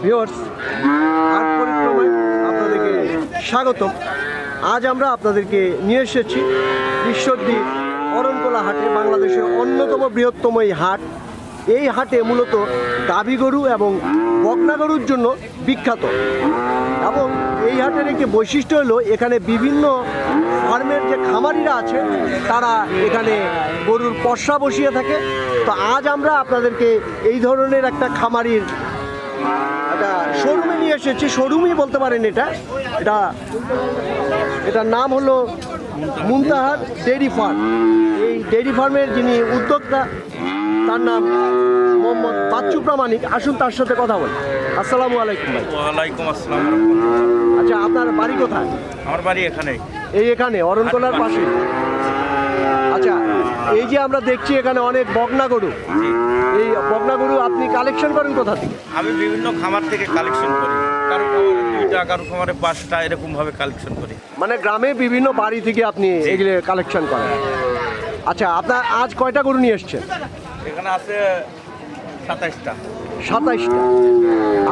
Viewers, হাট পরিক্রমায় আপনাদেরকে স্বাগতম। আজ আমরা আপনাদেরকে নিয়ে এসেছি ঈশ্বরদী অরণতলা হাটে, বাংলাদেশের অন্যতম বৃহত্তম এই হাট। এই হাটে মূলত গাভী গরু এবং বকনা গরুর জন্য বিখ্যাত, এবং এই হাটের একটি বৈশিষ্ট্য হলো এখানে বিভিন্ন ফার্মের যে খামারিরা আছে তারা এখানে গরুর পশা বসিয়ে থাকে। তো আজ আমরা আপনাদেরকে এই ধরনের একটা খামারির একটা শোরুমে নিয়ে এসেছি, শোরুমই বলতে পারেন এটার নাম হলো মুনতাহার ডেইরি ফার্ম। এই ডেইরি ফার্মের যিনি উদ্যোক্তা তার নাম মোহাম্মদ বাচ্চু প্রামাণিক। আসুন তার সাথে কথা বলি। আসসালামু আলাইকুম ভাই। ওয়ালাইকুম আসসালাম। আচ্ছা, আপনার বাড়ি কোথায়? আমার বাড়ি এখানে। এখানে অরণতলার পাশে। আচ্ছা, এই যে আমরা দেখছি এখানে অনেক বকনা গরু, এই বকনা গরু আপনি কালেকশন করেন কোথা থেকে? আমি বিভিন্ন খামার থেকে কালেকশন করি, কারো খামারে 2টা, কারো খামারে 5টা, এরকমভাবে কালেকশন করি। মানে গ্রামে বিভিন্ন বাড়ি থেকে আপনি এগুলো কালেকশন করেন। আচ্ছা, আপনার আজ কয়টা গরু নিয়ে এসছেন? এখানে আছে 27টা। 27টা।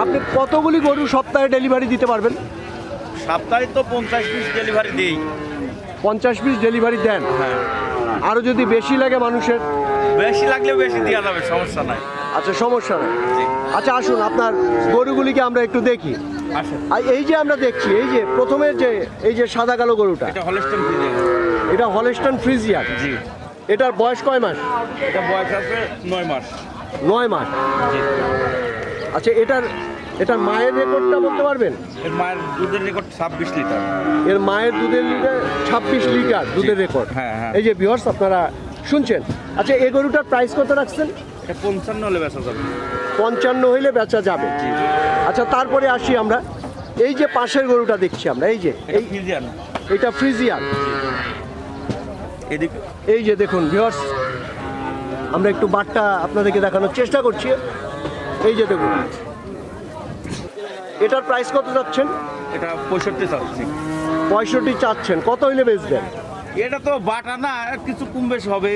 আপনি কতগুলি গরু সপ্তাহে ডেলিভারি দিতে পারবেন? সপ্তাহে তো 50 পিস ডেলিভারি দিই। 50 পিস ডেলিভারি দেন? হ্যাঁ। আরও যদি বেশি লাগে মানুষের? বেশি লাগলে বেশি দেওয়া যাবে, সমস্যা নাই। আচ্ছা, সমস্যা নেই। আচ্ছা, আসুন আপনার গরুগুলিকে আমরা একটু দেখি। আসেন। আর এই যে আমরা দেখছি, এই যে প্রথমের যে এই যে সাদা কালো গরুটা, এটা হলস্টাইন ফ্রিজিয়ান। এটা হলস্টাইন ফ্রিজিয়ান। জি। এটার বয়স কয় মাস? এটা বয়স আছে 9 মাস। 9 মাস। জি। আচ্ছা, এটার মায়ের রেকর্ডটা বলতে পারবেন? এর মায়ের দুধের রেকর্ড 26 লিটার। এর মায়ের দুধের লিটার 26 লিটার দুধের রেকর্ড। হ্যাঁ, হ্যাঁ। এই যে ভিউয়ার্স আপনারা শুনছেন। আচ্ছা, এই গরুটার প্রাইস কত রাখছেন? এটা 55 হলে বেচা যাবে। 55 হইলে বেচা যাবে। জি। আচ্ছা, তারপরে আসি আমরা এই যে পাশের গরুটা দেখছি আমরা, এই যে এটা ফ্রিজিয়ান। এটা ফ্রিজিয়ান। এদিকে এই যে দেখুন ভিউয়ার্স, আমরা একটু বাটটা আপনাদেরকে দেখানোর চেষ্টা করছি। এই যে দেখুন, এটার প্রাইস কত যাচ্ছেন? এটা 65 চাচ্ছি। 65 চাচ্ছেন। কত হইলে বেচবেন? এটা তো বাটা না, কিছু কম বেশি হবে।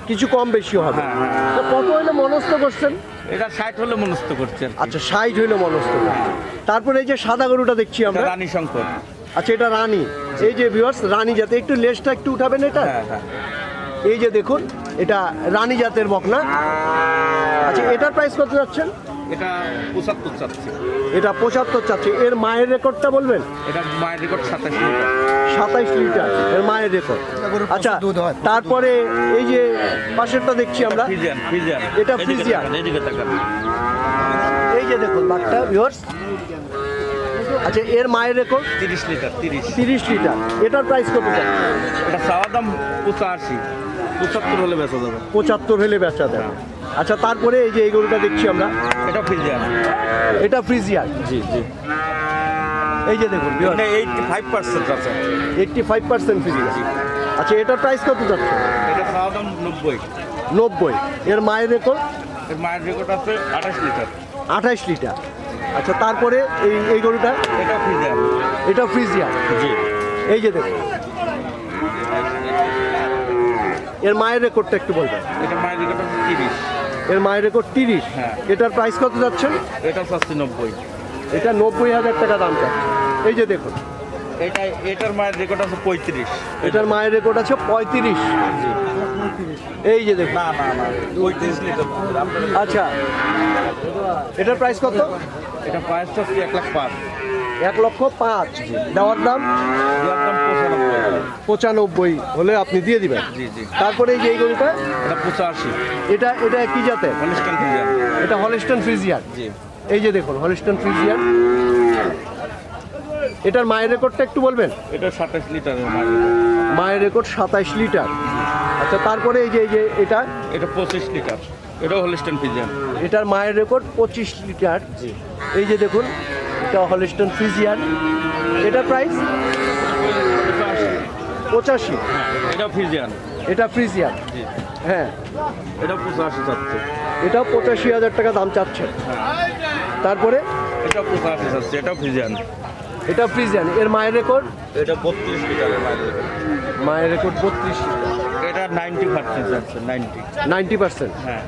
কিছু কম বেশি হবে। হ্যাঁ, হ্যাঁ। তো কত হইলে মনস্থ করছেন? এটা 60 হলে মনস্থ করছে। আচ্ছা, 60 হইলে মনস্থ করছেন। তারপরে এই যে সাদা গরুটা দেখছি আমরা। রানী শঙ্কর। আচ্ছা, এটা রানী। এই যে ভিউয়ার্স, রানী জাতের। একটু লেজটা একটু উঠাবেন এটা। হ্যাঁ, হ্যাঁ। এই যে দেখুন, এটা রানী জাতের বকনা। আচ্ছা, এটার প্রাইস কত যাচ্ছেন? এটা 75 চাচ্ছি। এটা 75 চাচ্ছে। এর মায়ের রেকর্ডটা বলবেন? এটা মায়ের রেকর্ড 27 লিটার। 27 লিটার এর মায়ের রেকর্ড। আচ্ছা, তারপরে এই যে পাশেরটা দেখছি আমরা, ফ্রিজিয়ান। এটা ফ্রিজিয়ান। এদিকে তাকান। এই যে দেখুন বাঘটা ভিউয়ার্স। আচ্ছা, এর মায়ের রেকর্ড 30 লিটার। 30 লিটার। এটার প্রাইস কত যাচ্ছে? এটা চাওয়া দাম 85। 75 হলে বেচা যাবে। 75 হলে বেচা দেয়। আচ্ছা, তারপরে এই যে এই গরুটা দেখছি আমরা, এটা ফ্রিজিয়ান। এটা ফ্রিজিয়ান। জি। এই যে দেখুন ভিউয়ার্স, এটা 85% আছে। 85% ফ্রিজিয়ান। আচ্ছা, এটার প্রাইস কত যাচ্ছে? এটা চাওয়া দাম 90। 90। এর মায়ের রেকর্ড? এর মায়ের রেকর্ড আছে 28 লিটার। 28 লিটার। আচ্ছা, তারপরে এই গরুটা, এটা ফ্রিজিয়ান। এটা ফ্রিজিয়ান। জি। এই যে দেখুন, এর মায়ের রেকর্ডটা একটু বলবেন। এটা মায়ের রেকর্ড আছে 30। এর মায়ের রেকর্ড 30। হ্যাঁ। এটার প্রাইস কত যাচ্ছেন? এটা চাচ্ছি 90। এটা 90,000 টাকা দাম চাচ্ছে। এই যে দেখুন, এটার মায়ের রেকর্ড আছে 35। এটার মায়ের রেকর্ড আছে 35। জি। এই যে দেখুন। না 35 লিটার। আচ্ছা, এটার প্রাইস কত? এটা প্রাইস চাচ্ছি 1,05,000। 1,05,000। দেওয়ার দাম দেওয়ার দাম 95। 95 হলে আপনি দিয়ে দিবেন। জি। তারপরে এই যে এই গরুটা, এটা 85। এটা কি জাতের? Holstein Friesian. এটা হলস্টাইন ফ্রিজিয়ান। জি। এই যে দেখুন, হলস্টাইন ফ্রিজিয়ান। এটার মায়ের রেকর্ডটা একটু বলবেন? এটা 27 লিটারের মায়ের। মায়ের রেকর্ড 27 লিটার। আচ্ছা, তারপরে এই যে এটা 25 লিটার। এটাও হলস্টাইন ফ্রিজিয়ান। এটার মায়ের রেকর্ড 25 লিটার। জি। এই যে দেখুন, এটা হলস্টাইন ফ্রিজিয়ান। এটার প্রাইস 85। এটা ফ্রিজিয়ান। এটা ফ্রিজিয়ান। জি। হ্যাঁ, এটা 85 চাচ্ছে। এটাও 85,000 টাকা দাম চাচ্ছেন। তারপরে এটা 85 চাচ্ছে। এটা ফ্রিজিয়ান। এটা ফ্রিজিয়ান। এর মায়ের রেকর্ড? এটা 32 লিটারের মায়ের রেকর্ড। মায়ের রেকর্ড 32 লিটার। এটা 90% যাচ্ছে। 90। 90%। হ্যাঁ।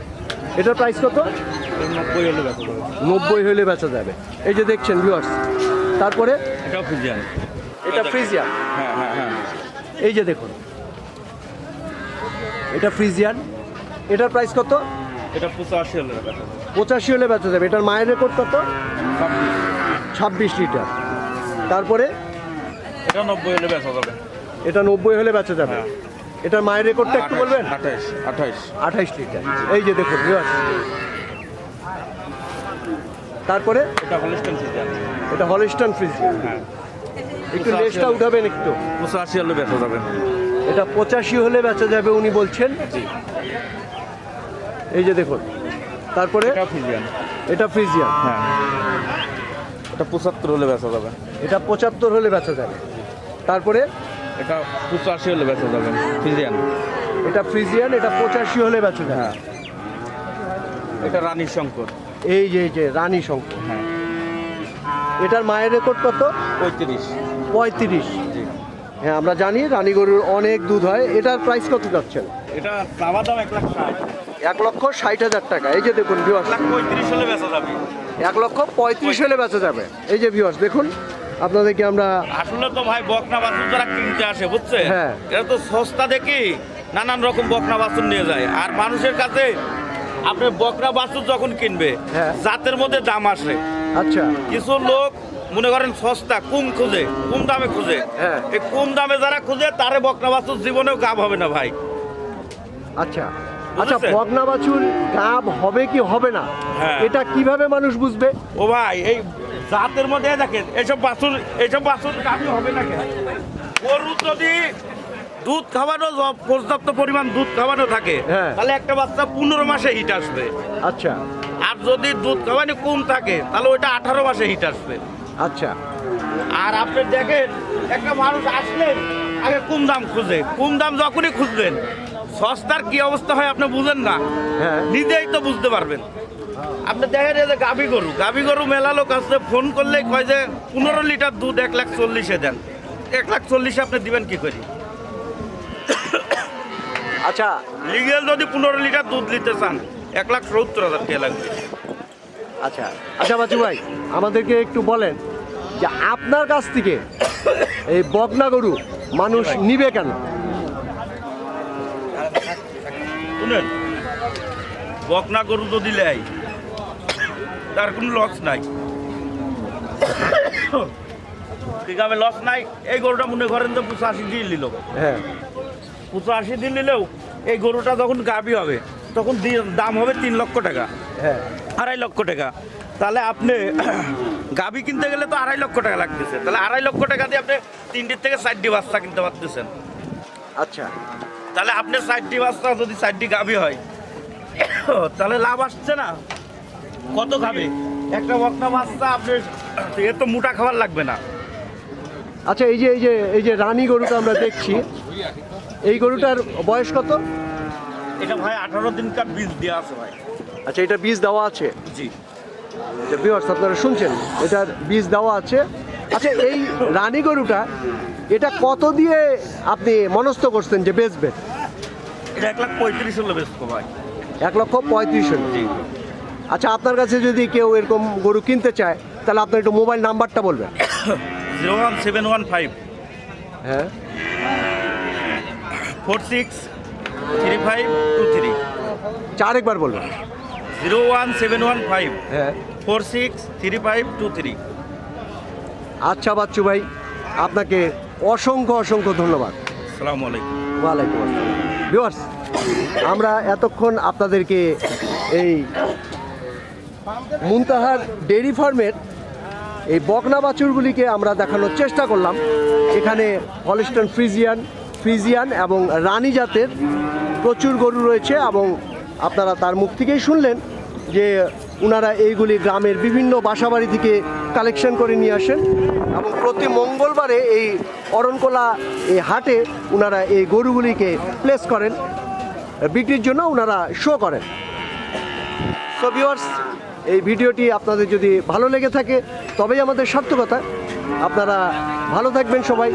এটার প্রাইস কত? 90 হলে বেচা যাবে। 90 হলে বেচা যাবে। এই যে দেখছেন ভিউয়ার্স, তারপরে এটাও ফ্রিজিয়ান। এটা ফ্রিজিয়ান। হ্যাঁ হ্যাঁ হ্যাঁ। এই যে দেখুন, এটা ফ্রিজিয়ান। এটার প্রাইস কত? এটা 85 হলে বেচা যাবে। 85 হলে বেচা যাবে। এটার মায়ের রেকর্ড কত? 26 লিটার। তারপরে এটা 90 হলে বেচা যাবে। এটা 90 হলে বেচা যাবে। হ্যাঁ। এটার মায়ের রেকর্ডটা একটু বলবেন? 28। 28 লিটার। এই যে দেখুন ভিউয়ার্স, তারপরে এটা হলস্টাইন ফ্রিজিয়ান। এটা হলস্টাইন ফ্রিজিয়ান। হ্যাঁ। একটু লেজটা উঠাবেন একটু। 85 হলে বেচা যাবে। এটা 85 হলে বেচা যাবে উনি বলছেন। জি। এই যে দেখুন, তারপরে এটা ফ্রিজিয়ান। এটা ফ্রিজিয়ান। হ্যাঁ। এটা 75 হলে বেচা যাবে। এটা 75 হলে বেচা যাবে। তারপরে এটা 85 হলে বেচা যাবে। ফ্রিজিয়ান। এটা ফ্রিজিয়ান, এটা 85 হলে বেচা যাবে। হ্যাঁ। এটা রানী শঙ্কর। এই যে রানী শঙ্কর। হ্যাঁ। এটার মায়ের রেকর্ড কত? 35। 35। জি। হ্যাঁ, আমরা জানি রানী গরুর অনেক দুধ হয়। এটার প্রাইস কত যাচ্ছেন? এটা চাওয়া দাম 1,60,000। 1,60,000 টাকা। এই যে দেখুন ভিউয়ার্স, 1,35 হলে বেচা যাবে। 1,35,000 হলে বেচা যাবে। এই যে ভিউয়ার্স দেখুন, আপনাদেরকে আমরা আসলে তো ভাই বকনা বাছুর যারা কিনতে আসে বুঝছে, হ্যাঁ। এটা তো সস্তা দেখি নানান রকম বকনা বাছুর নিয়ে যায়। আর মানুষের কাছে আপনি বকনা বাছুর যখন কিনবে, হ্যাঁ। জাতের মধ্যে দাম আসে। আচ্ছা কিছু লোক মনে করেন সস্তা কম খুঁজে, কম দামে খুঁজে। হ্যাঁ। এই কম দামে যারা খুঁজে তারে বকনা বাছুর জীবনেও গাব হবে না ভাই। আচ্ছা আচ্ছা, বুঝেছেন? বকনা বাছুর গাব হবে কি হবে না, হ্যাঁ। এটা কিভাবে মানুষ বুঝবে? ও ভাই এই জাতের মধ্যে দেখেন এইসব বাছুর গাবি হবে না কেন? গরু যদি দুধ খাওয়ানো পর্যাপ্ত পরিমাণ দুধ খাওয়ানো থাকে, হ্যাঁ। তাহলে একটা বাচ্চা 15 মাসে হিট আসবে। আচ্ছা আর যদি দুধ খাওয়ানো কম থাকে তাহলে ওইটা 18 মাসে হিট আসবে। আচ্ছা আর আপনি দেখেন একটা মানুষ আসলেন আগে কম দাম খুঁজে, কম দাম যখনই খুঁজবেন সস্তার কি অবস্থা হয় আপনি বুঝেন না, হ্যাঁ। নিজেই তো বুঝতে পারবেন। আপনি দেখেন এই যে গাভী গরু মেলা লোক আসছে, ফোন করলেই কয় যে 15 লিটার দুধ 1,40,000 দেন। 1,40,000 আপনি দিবেন কি করে? আচ্ছা লিগেল যদি 15 লিটার দুধ নিতে চান 1,70,000 টাকা লাগবে। আচ্ছা আচ্ছা বাচু ভাই, আমাদেরকে একটু বলেন যে আপনার কাছ থেকে এই বকনা গরু মানুষ নিবে কেন? শুনেন, বকনা গরু যদি নেয় তার কোনো লস নাই, ঠিক আছে, লস নাই। এই গরুটা মনে করেন যে 85 দিয়ে নিল, হ্যাঁ 85 দিয়ে নিলেও এই গরুটা যখন গাভী হবে তখন দাম হবে 3 লক্ষ টাকা, হ্যাঁ 2.5 লক্ষ টাকা। তাহলে আপনি গাভী কিনতে গেলে তো 2.5 লক্ষ টাকা লাগতেছে, তাহলে 2.5 লক্ষ টাকা দিয়ে আপনি 3টি থেকে 4টি বাচ্চা কিনতে পারতেছেন। আচ্ছা তাহলে আপনার 4টি বাচ্চা যদি 4টি গাভী হয় তাহলে লাভ আসছে না? কত খাবে একটা বকনা বাচ্চা? আপনার এত মোটা খাবার লাগবে না। আচ্ছা, এই যে রানী গরুটা আমরা দেখছি, এই গরুটার বয়স কত? এটা ভাই 18 দিনকার বীজ দেওয়া আছে ভাই। আচ্ছা, এটা বীজ দেওয়া আছে। জি। যে ভিউয়ার্স আপনারা শুনছেন, এটার বীজ দেওয়া আছে। আচ্ছা, এই রানী গরুটা এটা কত দিয়ে আপনি মনস্থ করছেন যে বেচবেন? এটা 1,35,000 হলে বেচবো ভাই। 1,35,000 হলে। জি। আচ্ছা, আপনার কাছে যদি কেউ এরকম গরু কিনতে চায় তাহলে আপনার একটু মোবাইল নাম্বারটা বলবেন। 01715 হ্যাঁ 463523। আরেকবার বলবেন। 01715 হ্যাঁ 463523। আচ্ছা বাচ্চু ভাই, আপনাকে অসংখ্য ধন্যবাদ। আসসালামু আলাইকুম। ওয়ালাইকুম আসসালাম। ভিউয়ার্স, আমরা এতক্ষণ আপনাদেরকে এই মুনতাহার ডেইরি ফার্মের এই বকনা বাছুরগুলিকে আমরা দেখানোর চেষ্টা করলাম। এখানে হলস্টাইন ফ্রিজিয়ান এবং রানী জাতের প্রচুর গরু রয়েছে, এবং আপনারা তার মুখ থেকেই শুনলেন যে ওনারা এইগুলি গ্রামের বিভিন্ন বাসাবাড়ি থেকে কালেকশন করে নিয়ে আসেন, এবং প্রতি মঙ্গলবারে এই অরণকোলা এই হাটে ওনারা এই গরুগুলিকে প্লেস করেন, বিক্রির জন্য ওনারা শো করেন। সো ভিউয়ার্স, এই ভিডিওটি আপনাদের যদি ভালো লেগে থাকে তবেই আমাদের সার্থকতা। আপনারা ভালো থাকবেন সবাই,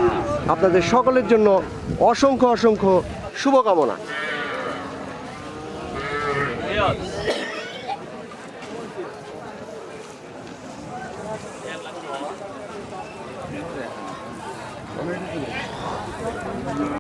আপনাদের সকলের জন্য অসংখ্য শুভকামনা।